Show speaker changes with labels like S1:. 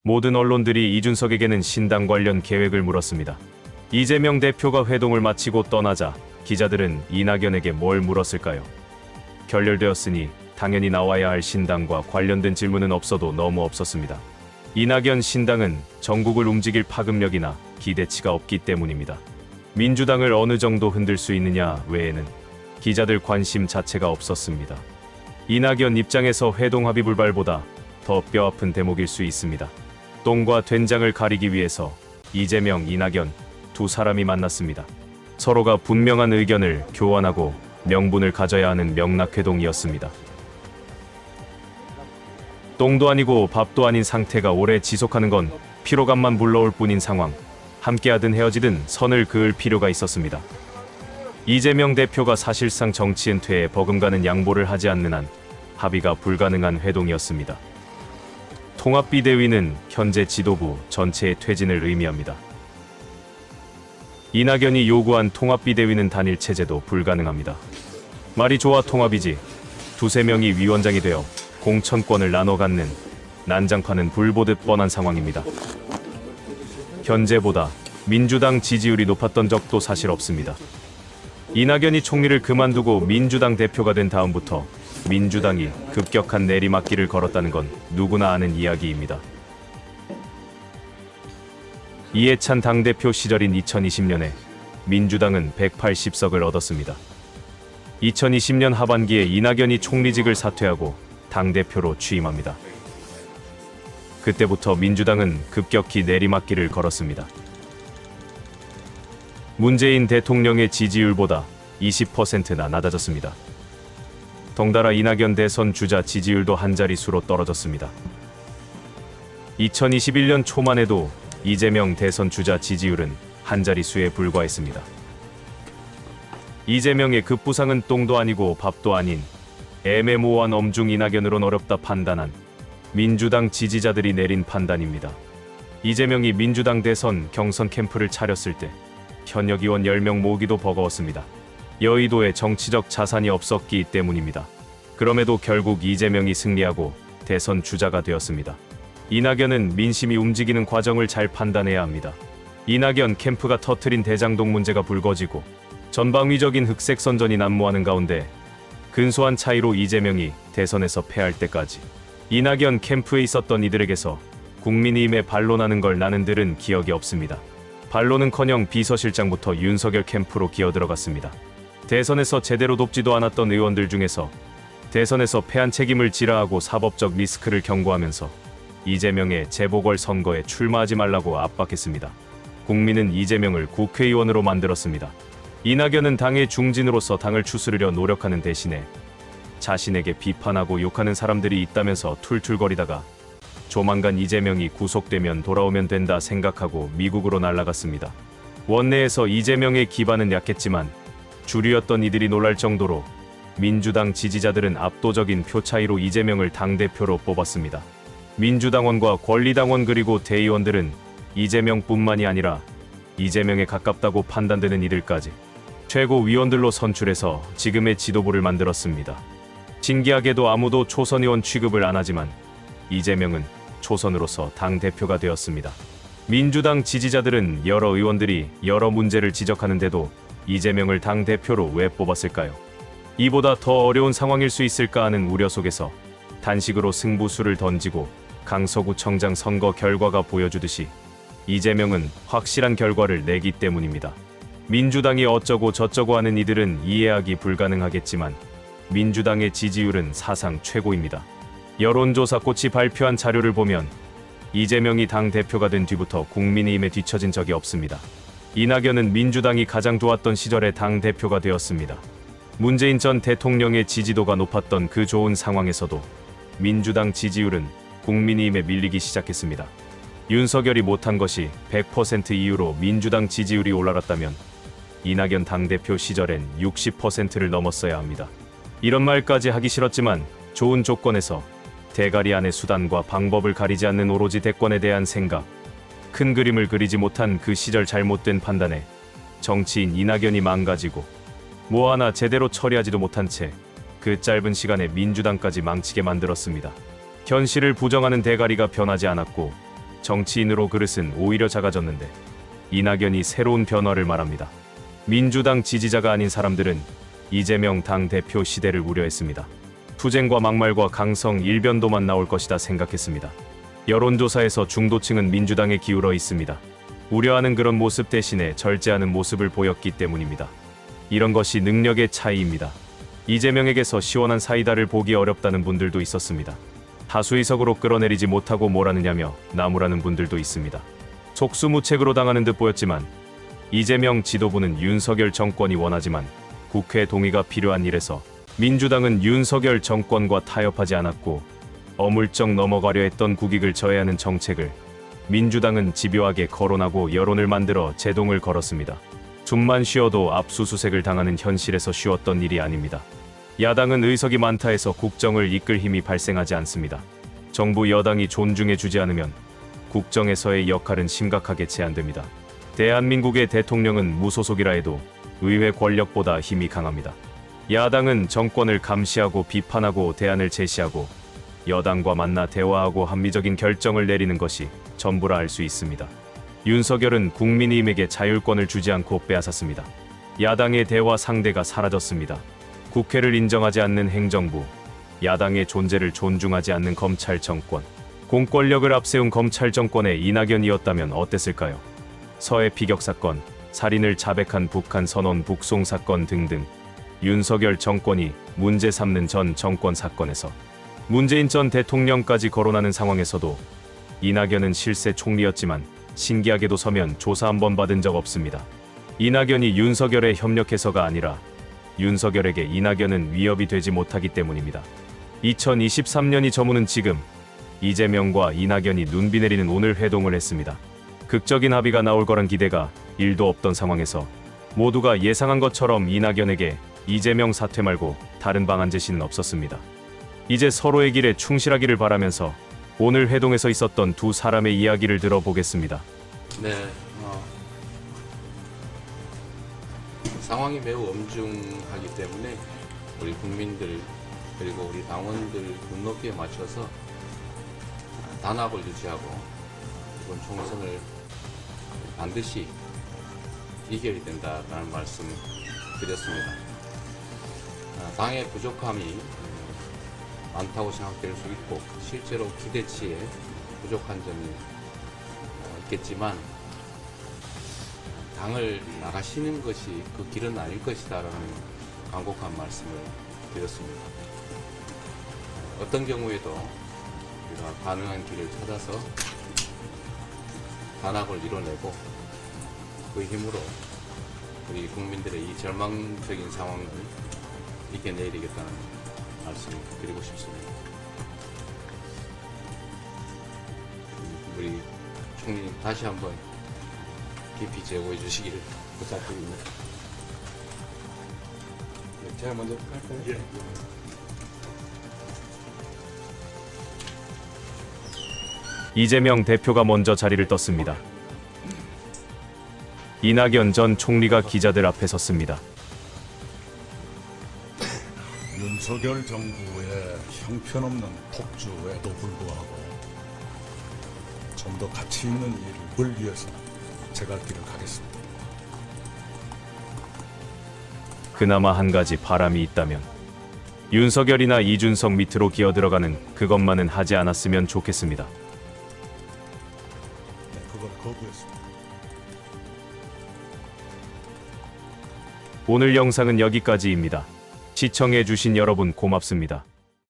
S1: 모든 언론들이 이준석에게는 신당 관련 계획을 물었습니다. 이재명 대표가 회동을 마치고 떠나자 기자들은 이낙연에게 뭘 물었을까요? 결렬되었으니 당연히 나와야 할 신당과 관련된 질문은 없어도 너무 없었습니다. 이낙연 신당은 전국을 움직일 파급력이나 기대치가 없기 때문입니다. 민주당을 어느 정도 흔들 수 있느냐 외에는 기자들 관심 자체가 없었습니다. 이낙연 입장에서 회동 합의 불발보다 더 뼈아픈 대목일 수 있습니다. 똥과 된장을 가리기 위해서 이재명, 이낙연 두 사람이 만났습니다. 서로가 분명한 의견을 교환하고 명분을 가져야 하는 명락회동이었습니다. 똥도 아니고 밥도 아닌 상태가 오래 지속하는 건 피로감만 불러올 뿐인 상황. 함께하든 헤어지든 선을 그을 필요가 있었습니다. 이재명 대표가 사실상 정치 은퇴에 버금가는 양보를 하지 않는 한 합의가 불가능한 회동이었습니다. 통합비대위는 현재 지도부 전체의 퇴진을 의미합니다. 이낙연이 요구한 통합비대위는 단일체제도 불가능합니다. 말이 좋아 통합이지 두세 명이 위원장이 되어 공천권을 나눠 갖는 난장판은 불보듯 뻔한 상황입니다. 현재보다 민주당 지지율이 높았던 적도 사실 없습니다. 이낙연이 총리를 그만두고 민주당 대표가 된 다음부터 민주당이 급격한 내리막길을 걸었다는 건 누구나 아는 이야기입니다. 이해찬 당대표 시절인 2020년에 민주당은 180석을 얻었습니다. 2020년 하반기에 이낙연이 총리직을 사퇴하고 당대표로 취임합니다. 그때부터 민주당은 급격히 내리막길을 걸었습니다. 문재인 대통령의 지지율보다 20%나 낮아졌습니다. 덩달아 이낙연 대선 주자 지지율도 한 자릿수로 떨어졌습니다. 2021년 초만 해도 이재명 대선 주자 지지율은 한 자릿수에 불과했습니다. 이재명의 급부상은 똥도 아니고 밥도 아닌 애매모호한 엄중 이낙연으론 어렵다 판단한 민주당 지지자들이 내린 판단입니다. 이재명이 민주당 대선 경선 캠프를 차렸을 때 현역 의원 10명 모으기도 버거웠습니다. 여의도에 정치적 자산이 없었기 때문입니다. 그럼에도 결국 이재명이 승리하고 대선 주자가 되었습니다. 이낙연은 민심이 움직이는 과정을 잘 판단해야 합니다. 이낙연 캠프가 터트린 대장동 문제가 불거지고 전방위적인 흑색 선전이 난무하는 가운데 근소한 차이로 이재명이 대선에서 패할 때까지 이낙연 캠프에 있었던 이들에게서 국민의힘에 반론하는 걸 나는 들은 기억이 없습니다. 반론은커녕 비서실장부터 윤석열 캠프로 기어들어갔습니다. 대선에서 제대로 돕지도 않았던 의원들 중에서 대선에서 패한 책임을 지라하고 사법적 리스크를 경고하면서 이재명의 재보궐 선거에 출마하지 말라고 압박했습니다. 국민은 이재명을 국회의원으로 만들었습니다. 이낙연은 당의 중진으로서 당을 추스르려 노력하는 대신에 자신에게 비판하고 욕하는 사람들이 있다면서 툴툴거리다가 조만간 이재명이 구속되면 돌아오면 된다 생각하고 미국으로 날아갔습니다. 원내에서 이재명의 기반은 약했지만 주류였던 이들이 놀랄 정도로 민주당 지지자들은 압도적인 표 차이로 이재명을 당대표로 뽑았습니다. 민주당원과 권리당원 그리고 대의원들은 이재명뿐만이 아니라 이재명에 가깝다고 판단되는 이들까지 최고위원들로 선출해서 지금의 지도부를 만들었습니다. 신기하게도 아무도 초선 의원 취급을 안 하지만 이재명은 초선으로서 당대표가 되었습니다. 민주당 지지자들은 여러 의원들이 여러 문제를 지적하는데도 이재명을 당대표로 왜 뽑았을까요? 이보다 더 어려운 상황일 수 있을까 하는 우려 속에서 단식으로 승부수를 던지고 강서구청장 선거 결과가 보여주듯이 이재명은 확실한 결과를 내기 때문입니다. 민주당이 어쩌고 저쩌고 하는 이들은 이해하기 불가능하겠지만 민주당의 지지율은 사상 최고입니다. 여론조사꽃이 발표한 자료를 보면 이재명이 당대표가 된 뒤부터 국민의힘에 뒤처진 적이 없습니다. 이낙연은 민주당이 가장 좋았던 시절에 당대표가 되었습니다. 문재인 전 대통령의 지지도가 높았던 그 좋은 상황에서도 민주당 지지율은 국민의힘에 밀리기 시작했습니다. 윤석열이 못한 것이 100% 이유로 민주당 지지율이 올라갔다면 이낙연 당대표 시절엔 60%를 넘었어야 합니다. 이런 말까지 하기 싫었지만 좋은 조건에서 대가리 안의 수단과 방법을 가리지 않는 오로지 대권에 대한 생각, 큰 그림을 그리지 못한 그 시절 잘못된 판단에 정치인 이낙연이 망가지고 뭐 하나 제대로 처리하지도 못한 채 그 짧은 시간에 민주당까지 망치게 만들었습니다. 현실을 부정하는 대가리가 변하지 않았고 정치인으로 그릇은 오히려 작아졌는데 이낙연이 새로운 변화를 말합니다. 민주당 지지자가 아닌 사람들은 이재명 당대표 시대를 우려했습니다. 투쟁과 막말과 강성 일변도만 나올 것이다 생각했습니다. 여론조사에서 중도층은 민주당에 기울어 있습니다. 우려하는 그런 모습 대신에 절제하는 모습을 보였기 때문입니다. 이런 것이 능력의 차이입니다. 이재명에게서 시원한 사이다를 보기 어렵다는 분들도 있었습니다. 다수의석으로 끌어내리지 못하고 뭐라느냐며 나무라는 분들도 있습니다. 속수무책으로 당하는 듯 보였지만 이재명 지도부는 윤석열 정권이 원하지만 국회 동의가 필요한 일에서 민주당은 윤석열 정권과 타협하지 않았고 어물쩍 넘어가려 했던 국익을 저해하는 정책을 민주당은 집요하게 거론하고 여론을 만들어 제동을 걸었습니다. 좀만 쉬어도 압수수색을 당하는 현실에서 쉬웠던 일이 아닙니다. 야당은 의석이 많다 해서 국정을 이끌 힘이 발생하지 않습니다. 정부 여당이 존중해주지 않으면 국정에서의 역할은 심각하게 제한됩니다. 대한민국의 대통령은 무소속이라 해도 의회 권력보다 힘이 강합니다. 야당은 정권을 감시하고 비판하고 대안을 제시하고 여당과 만나 대화하고 합리적인 결정을 내리는 것이 전부라 할 수 있습니다. 윤석열은 국민의힘에게 자율권을 주지 않고 빼앗았습니다. 야당의 대화 상대가 사라졌습니다. 국회를 인정하지 않는 행정부, 야당의 존재를 존중하지 않는 검찰 정권, 공권력을 앞세운 검찰 정권의 이낙연이었다면 어땠을까요? 서해 피격 사건, 살인을 자백한 북한 선언 북송 사건 등등 윤석열 정권이 문제 삼는 전 정권 사건에서 문재인 전 대통령까지 거론하는 상황에서도 이낙연은 실세 총리였지만 신기하게도 서면 조사 한 번 받은 적 없습니다. 이낙연이 윤석열에 협력해서가 아니라 윤석열에게 이낙연은 위협이 되지 못하기 때문입니다. 2023년이 저무는 지금 이재명과 이낙연이 눈비 내리는 오늘 회동을 했습니다. 극적인 합의가 나올 거란 기대가 1도 없던 상황에서 모두가 예상한 것처럼 이낙연에게 이재명 사퇴 말고 다른 방안 제시는 없었습니다. 이제 서로의 길에 충실하기를 바라면서 오늘 회동에서 있었던 두 사람의 이야기를 들어보겠습니다.
S2: 네, 상황이 매우 엄중하기 때문에 우리 국민들 그리고 우리 당원들 눈높이에 맞춰서 단합을 유지하고 이번 총선을 반드시 이겨야 된다라는 말씀 드렸습니다. 당의 부족함이 많다고 생각될 수 있고 실제로 기대치에 부족한 점이 있겠지만 당을 나가시는 것이 그 길은 아닐 것이다라는 간곡한 말씀을 드렸습니다. 어떤 경우에도 우리가 가능한 길을 찾아서 단합을 이뤄내고 그 힘으로 우리 국민들의 이 절망적인 상황을 이겨내야 되겠다는 말씀을 드리고 싶습니다. 우리 총리님 다시 한번 깊이 제고해 주시기를 부탁드립니다. 제가 먼저 할까요? 예.
S1: 이재명 대표가 먼저 자리를 떴습니다. 이낙연 전 총리가 기자들 앞에 섰습니다.
S3: 윤석열 정부의 형편없는 폭주에도 불구하고 좀 더 가치 있는 일을 위해서 제가 길을 가겠습니다.
S1: 그나마 한 가지 바람이 있다면 윤석열이나 이준석 밑으로 기어들어가는 그것만은 하지 않았으면 좋겠습니다.
S3: 네, 그걸 거부했습니다.
S1: 오늘 영상은 여기까지입니다. 시청해주신 여러분 고맙습니다.